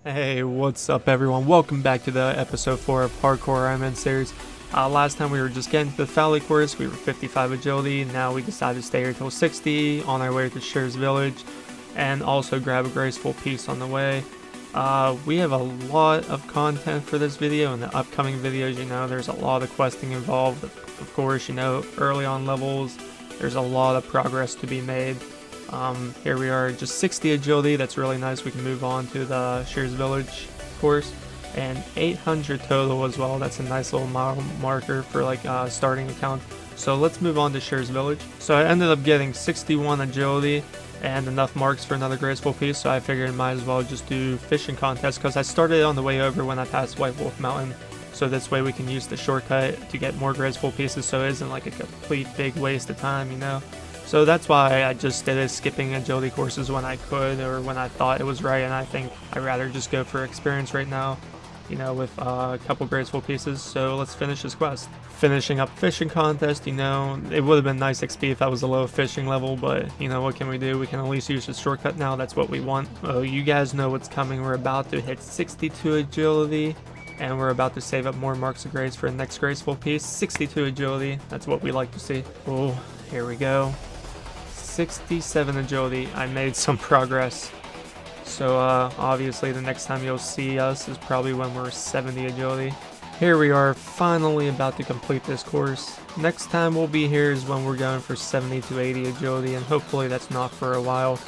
Hey, what's up everyone? Welcome back to the episode 4 of Hardcore Ironman series. Last time we were just getting to the Valley course. We were 55 agility. Now we decided to stay here till 60 on our way to Shears Village and also grab a graceful piece on the way. We have a lot of content for this video and the upcoming videos. You know, there's a lot of questing involved. Of course, you know, early on levels, there's a lot of progress to be made. Here we are, just 60 agility. That's really nice. We can move on to the Shears Village course, and 800 total as well. That's a nice little mile marker for like starting account. So let's move on to Shears Village. So I ended up getting 61 agility and enough marks for another graceful piece, so I figured I might as well just do fishing contest because I started on the way over when I passed White Wolf Mountain. So this way we can use the shortcut to get more graceful pieces, so it isn't like a complete big waste of time, you know. So that's why I just did it, skipping agility courses when I could or when I thought it was right, and I think I'd rather just go for experience right now, you know, with a couple graceful pieces. So let's finish this quest. Finishing up fishing contest, you know, it would have been nice XP if I was a low fishing level, but you know, what can we do? We can at least use the shortcut now. That's what we want. Oh, you guys know what's coming. We're about to hit 62 agility. And we're about to save up more marks of grace for the next graceful piece. 62 agility, that's what we like to see. Oh, here we go. 67 agility. I made some progress. So obviously the next time you'll see us is probably when we're 70 agility. Here we are, finally about to complete this course. Next time we'll be here is when we're going for 70 to 80 agility, and hopefully that's not for a while.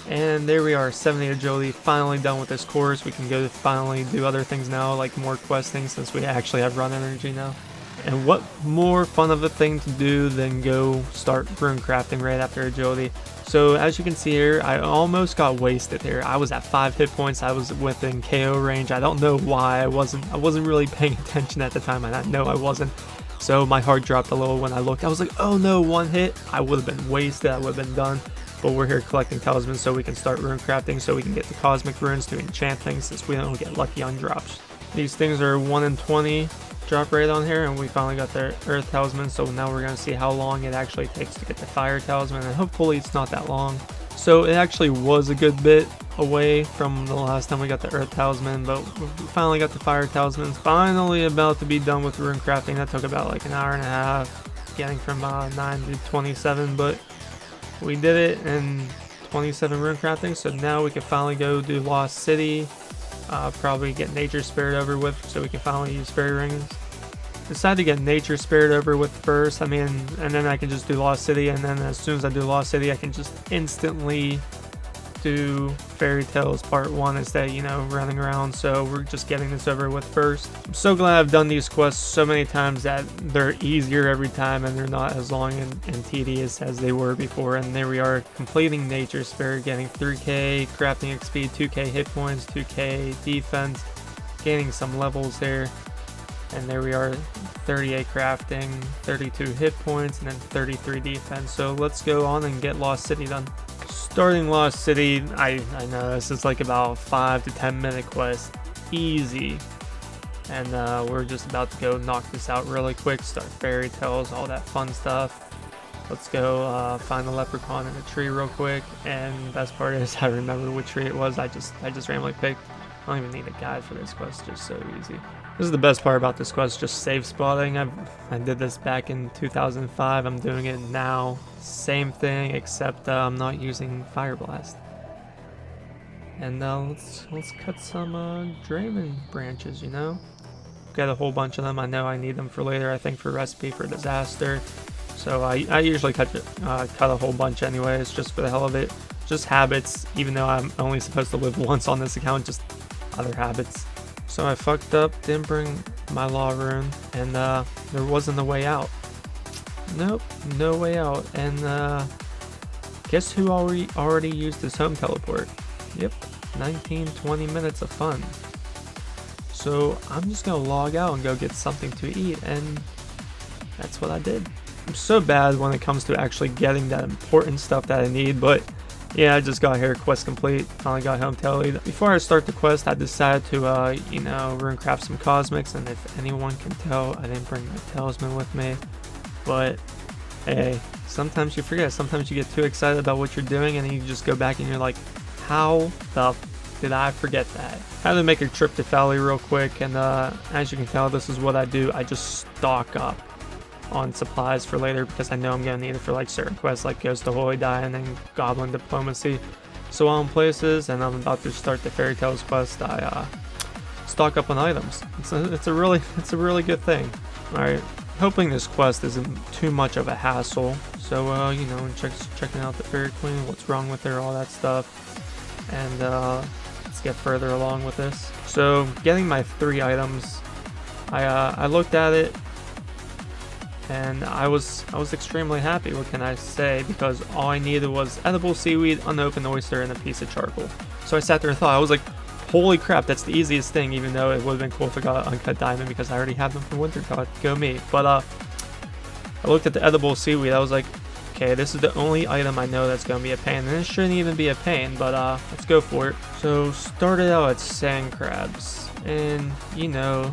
And there we are, 70 agility, finally done with this course. We can go to finally do other things now, like more questing, since we actually have run energy now. And what more fun of a thing to do than go start rune crafting right after agility. So as you can see here, I almost got wasted here. I was at 5 hit points. I was within KO range. I don't know why. I wasn't really paying attention at the time, and I know I wasn't. So my heart dropped a little when I looked. I was like, oh no, one hit. I would have been wasted. I would have been done. But we're here collecting talismans so we can start rune crafting, so we can get the cosmic runes to enchant things, since we don't get lucky on drops. These things are 1 in 20 drop rate on here, and we finally got the earth talisman. So now we're going to see how long it actually takes to get the fire talisman, and hopefully it's not that long. So it actually was a good bit away from the last time we got the earth talisman, but we finally got the fire talisman. Finally about to be done with rune crafting. That took about like an hour and a half, getting from 9 to 27, but we did it in 27 rune crafting. So now we can finally go do Lost City, probably get Nature Spirit over with, so we can finally use fairy rings. Decided to get Nature Spirit over with first, and then I can just do Lost City, and then as soon as I do Lost City I can just instantly do Fairy Tales Part 1 instead, you know, running around. So we're just getting this over with first. I'm so glad I've done these quests so many times that they're easier every time and they're not as long and tedious as they were before. And there we are, completing Nature Spirit, getting 3k crafting XP, 2k hit points, 2k defense, gaining some levels there. And there we are, 38 crafting, 32 hit points, and then 33 defense. So let's go on and get Lost City done. Starting Lost City, I know this is like about 5 to 10 minute quest, easy. And we're just about to go knock this out really quick, start fairy tales, all that fun stuff. Let's go find the leprechaun in a tree real quick. And best part is I remember which tree it was. I just randomly picked. I don't even need a guide for this quest, just so easy. This is the best part about this quest, just save spotting. I did this back in 2005. I'm doing it now. Same thing, except I'm not using Fire Blast. And let's cut some Draven branches, you know? Got a whole bunch of them. I know I need them for later, I think for recipe for disaster. So I usually cut a whole bunch anyways, just for the hell of it. Just habits, even though I'm only supposed to live once on this account, just other habits. So I fucked up, didn't bring my law rune, and there wasn't a way out. Nope, no way out. And guess who already used his home teleport? Yep, 19-20 minutes of fun. So I'm just gonna log out and go get something to eat, and that's what I did. I'm so bad when it comes to actually getting that important stuff that I need, but yeah, I just got here, quest complete, finally got home tele. Before I start the quest, I decided to, you know, rune craft some cosmics, and if anyone can tell, I didn't bring my talisman with me, but Hey, sometimes you forget. Sometimes you get too excited about what you're doing and then you just go back and you're like, how the did I forget that? I had to make a trip to Valley real quick, and as you can tell, this is what I do. I just stock up on supplies for later because I know I'm gonna need it for like certain quests like Ghost of Holy Dive and Goblin Diplomacy. So while I'm places and I'm about to start the Fairy Tales quest, I stock up on items. It's a really good thing. All right, hoping this quest isn't too much of a hassle. So you know, checking out the Fairy Queen, what's wrong with her, all that stuff, and let's get further along with this. So getting my 3 items, I looked at it and I was extremely happy. What can I say? Because all I needed was edible seaweed, unopened oyster, and a piece of charcoal. So I sat there and thought, I was like, holy crap, that's the easiest thing, even though it would have been cool if I got an uncut diamond because I already have them from Winter God. Go me. But I looked at the edible seaweed, I was like, okay, this is the only item I know that's going to be a pain, and it shouldn't even be a pain, but let's go for it. So started out at sand crabs, and you know,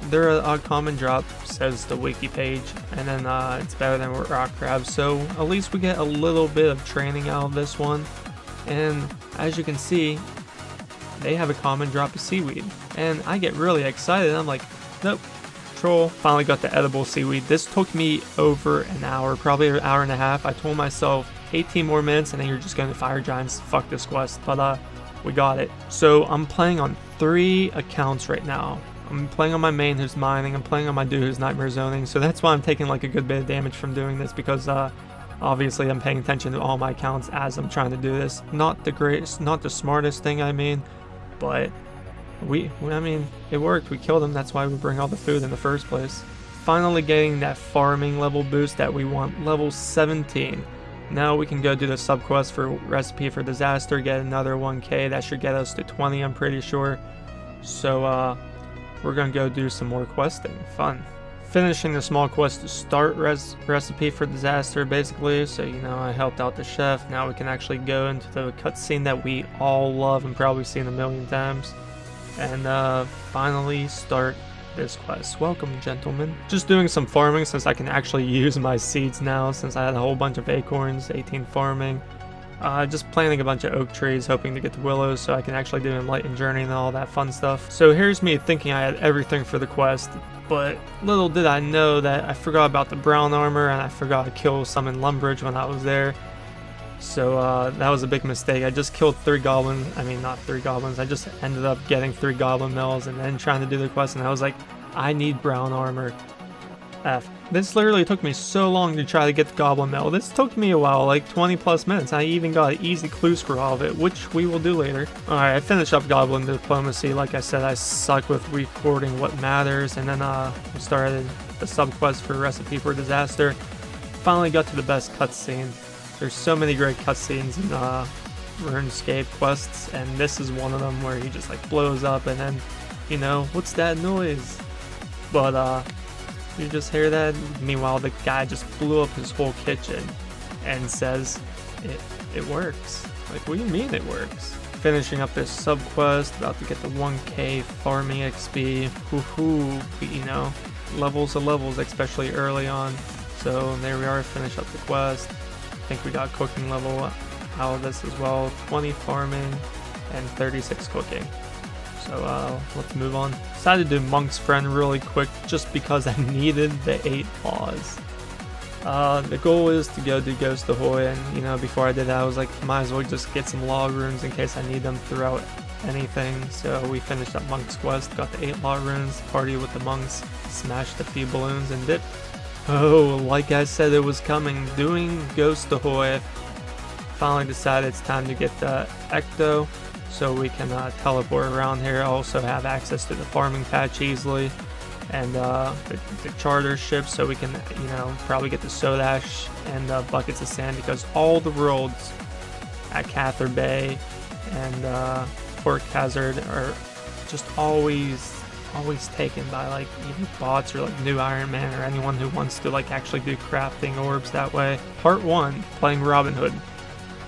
they're a common drop, says the wiki page, and then it's better than rock crabs, so at least we get a little bit of training out of this one. And as you can see, they have a common drop of seaweed, and I get really excited. I'm like, nope. Troll. Finally got the edible seaweed. This took me over an hour, probably an hour and a half. I told myself 18 more minutes and then you're just going to fire giants. Fuck this quest, but we got it. So I'm playing on 3 accounts right now. I'm playing on my main who's mining, I'm playing on my dude who's nightmare zoning, so that's why I'm taking like a good bit of damage from doing this, because obviously I'm paying attention to all my accounts as I'm trying to do this. Not the greatest, not the smartest thing, I mean, but I mean, it worked. We killed him. That's why we bring all the food in the first place. Finally getting that farming level boost that we want, level 17. Now we can go do the subquest for Recipe for Disaster, get another 1k. That should get us to 20, I'm pretty sure. So we're gonna go do some more questing. Fun. Finishing the small quest to start Recipe for Disaster, basically. So, you know, I helped out the chef. Now we can actually go into the cutscene that we all love and probably seen a million times, and finally start this quest. Welcome, gentlemen. Just doing some farming since I can actually use my seeds now, since I had a whole bunch of acorns. 18 farming. Just planting a bunch of oak trees, hoping to get the willows so I can actually do Enlightened Journey and all that fun stuff. So here's me thinking I had everything for the quest, but little did I know that I forgot about the brown armor, and I forgot to kill some in Lumbridge when I was there. So that was a big mistake. I just killed 3 goblins. I mean, not 3 goblins. I just ended up getting 3 goblin mills and then trying to do the quest, and I was like, I need brown armor. F. This literally took me so long to try to get the goblin mill. This took me a while, like 20 plus minutes. I even got an easy clue scroll of it, which we will do later. Alright, I finished up Goblin Diplomacy. Like I said, I suck with recording what matters, and then we started the subquest for Recipe for Disaster. Finally got to the best cutscene. There's so many great cutscenes in RuneScape quests, and this is one of them where he just like blows up, and then, you know, what's that noise? But you just hear that. Meanwhile, the guy just blew up his whole kitchen and says it works. Like, what do you mean it works? Finishing up this subquest, about to get the 1k farming XP. Woohoo! You know, levels of levels, especially early on. So there we are. Finish up the quest. I think we got cooking level out of this as well. 20 farming and 36 cooking. So let's move on. Decided to do Monk's Friend really quick just because I needed the 8 laws. The goal is to go do Ghost Ahoy, and you know, before I did that I was like, might as well just get some law runes in case I need them throughout anything. So we finished up Monk's Quest, got the 8 law runes, party with the monks, smashed a few balloons and dipped. Oh, like I said it was coming, doing Ghost Ahoy, finally decided it's time to get the Ecto, so we can teleport around here. Also have access to the farming patch easily, and the charter ship, so we can, you know, probably get the Sodash and buckets of sand, because all the worlds at Cather Bay and Port Hazard are just always taken by like either bots or like new Iron Man or anyone who wants to like actually do crafting orbs that way. Part 1, playing Robin Hood.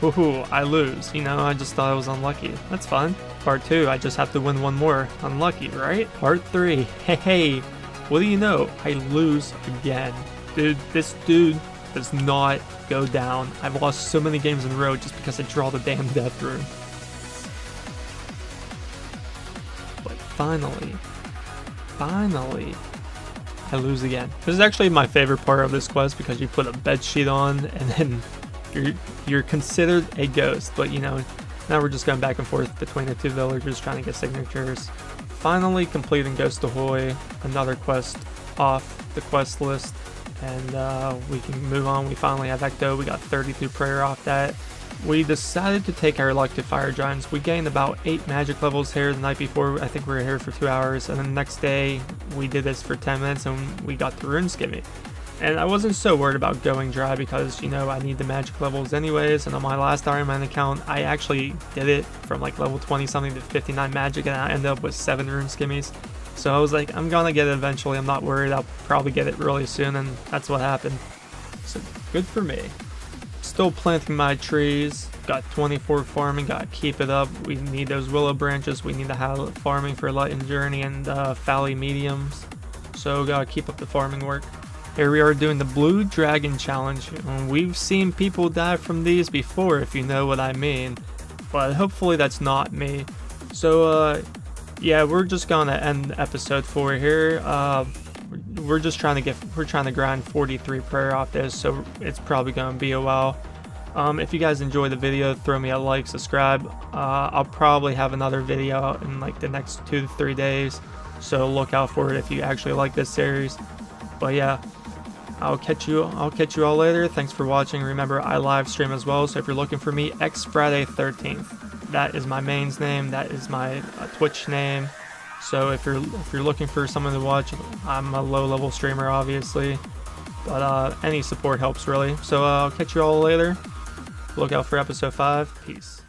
Woohoo, I lose. You know, I just thought I was unlucky. That's fun. Part 2, I just have to win one more. Unlucky, right? Part 3, hey, what do you know? I lose again. Dude, this dude does not go down. I've lost so many games in a row just because I draw the damn death rune. But finally, I lose again. This is actually my favorite part of this quest because you put a bed sheet on and then you're considered a ghost. But you know, now we're just going back and forth between the two villagers trying to get signatures. Finally completing Ghost Ahoy, another quest off the quest list, and we can move on. We finally have Ecto. We got 32 prayer off that. We decided to take our luck to Fire Giants. We gained about 8 magic levels here the night before. I think we were here for 2 hours, and then the next day we did this for 10 minutes and we got the Rune Skimmy. And I wasn't so worried about going dry because, you know, I need the magic levels anyways, and on my last Iron Man account, I actually did it from like level 20 something to 59 magic, and I ended up with 7 Rune Skimmies. So I was like, I'm gonna get it eventually, I'm not worried, I'll probably get it really soon, and that's what happened. So good for me. Still planting my trees, got 24 farming, gotta keep it up. We need those willow branches, we need to have farming for light and journey and Fally mediums. So gotta keep up the farming work. Here we are doing the Blue Dragon Challenge. We've seen people die from these before, if you know what I mean, but hopefully that's not me. So yeah, we're just gonna end episode 4 here. We're trying to grind 43 prayer off this, so it's probably gonna be a while. If you guys enjoyed the video, throw me a like, subscribe. I'll probably have another video out in like the next 2 to 3 days, so look out for it if you actually like this series. But yeah, I'll catch you all later. Thanks for watching. Remember, I live stream as well, so if you're looking for me, Friday 13th. That is my mains name, that is my Twitch name. So if you're looking for someone to watch, I'm a low level streamer obviously, but any support helps really. So I'll catch you all later. Look out for episode 5. Peace.